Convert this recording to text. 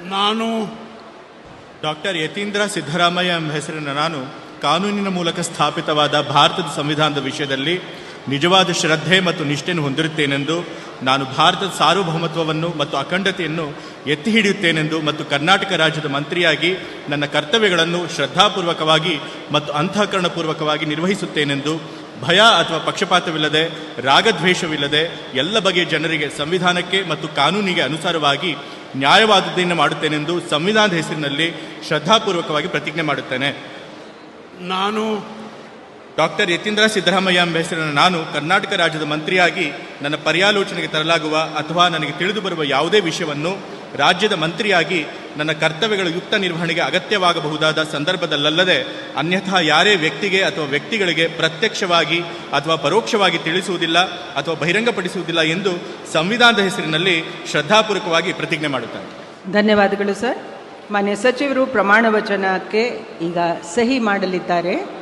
ನಾನು ಡಾಕ್ಟರ್ ಯತೀಂದ್ರ ಸಿದ್ದರಾಮಯ್ಯ ಎಂಬ ಹೆಸರಿನ ನಾನು ಕಾನೂನಿನ ಮೂಲಕ ಸ್ಥಾಪಿತವಾದ ಭಾರತದ ಸಂವಿಧಾನದ ವಿಷಯದಲ್ಲಿ ನಿಜವಾದ ಶ್ರದ್ಧೆ ಮತ್ತು ನಿಷ್ಠೆಯನ್ನು ಹೊಂದಿರುತ್ತೇನೆಂದು, ನಾನು ಭಾರತದ ಸಾರ್ವಭೌಮತ್ವವನ್ನು ಮತ್ತು ಅಖಂಡತೆಯನ್ನು ಎತ್ತಿ ಹಿಡಿಯುತ್ತೇನೆಂದು ಮತ್ತು ಕರ್ನಾಟಕ ರಾಜ್ಯದ ಮಂತ್ರಿಯಾಗಿ ನನ್ನ ಕರ್ತವ್ಯಗಳನ್ನು ಶ್ರದ್ಧಾಪೂರ್ವಕವಾಗಿ ಮತ್ತು ಅಂತಃಕರಣಪೂರ್ವಕವಾಗಿ ನಿರ್ವಹಿಸುತ್ತೇನೆಂದು, ಭಯ ಅಥವಾ ಪಕ್ಷಪಾತವಿಲ್ಲದೆ, ರಾಗದ್ವೇಷವಿಲ್ಲದೆ ಎಲ್ಲ ಬಗೆಯ ಜನರಿಗೆ ಸಂವಿಧಾನಕ್ಕೆ ಮತ್ತು ಕಾನೂನಿಗೆ ಅನುಸಾರವಾಗಿ ನ್ಯಾಯವಾದದ್ದನ್ನು ಮಾಡುತ್ತೇನೆಂದು ಸಂವಿಧಾನದ ಹೆಸರಿನಲ್ಲಿ ಶ್ರದ್ಧಾಪೂರ್ವಕವಾಗಿ ಪ್ರತಿಜ್ಞೆ ಮಾಡುತ್ತೇನೆ. ನಾನು ಡಾಕ್ಟರ್ ಯತೀಂದ್ರ ಸಿದ್ದರಾಮಯ್ಯ ಎಂಬ ಹೆಸರಿನ ನಾನು ಕರ್ನಾಟಕ ರಾಜ್ಯದ ಮಂತ್ರಿಯಾಗಿ ನನ್ನ ಪರ್ಯಾಲೋಚನೆಗೆ ತರಲಾಗುವ ಅಥವಾ ನನಗೆ ತಿಳಿದು ಬರುವ ಯಾವುದೇ ವಿಷಯವನ್ನು ರಾಜ್ಯದ ಮಂತ್ರಿಯಾಗಿ ನನ್ನ ಕರ್ತವ್ಯಗಳ ಯುಕ್ತ ನಿರ್ವಹಣೆಗೆ ಅಗತ್ಯವಾಗಬಹುದಾದ ಸಂದರ್ಭದಲ್ಲದೆ ಅನ್ಯಥಾ ಯಾರೇ ವ್ಯಕ್ತಿಗೆ ಅಥವಾ ವ್ಯಕ್ತಿಗಳಿಗೆ ಪ್ರತ್ಯಕ್ಷವಾಗಿ ಅಥವಾ ಪರೋಕ್ಷವಾಗಿ ತಿಳಿಸುವುದಿಲ್ಲ ಅಥವಾ ಬಹಿರಂಗಪಡಿಸುವುದಿಲ್ಲ ಎಂದು ಸಂವಿಧಾನದ ಹೆಸರಿನಲ್ಲಿ ಶ್ರದ್ಧಾಪೂರ್ವಕವಾಗಿ ಪ್ರತಿಜ್ಞೆ ಮಾಡುತ್ತೇನೆ. ಧನ್ಯವಾದಗಳು ಸರ್. ಮಾನ್ಯ ಸಚಿವರು ಪ್ರಮಾಣ ವಚನಕ್ಕೆ ಈಗ ಸಹಿ ಮಾಡಲಿದ್ದಾರೆ.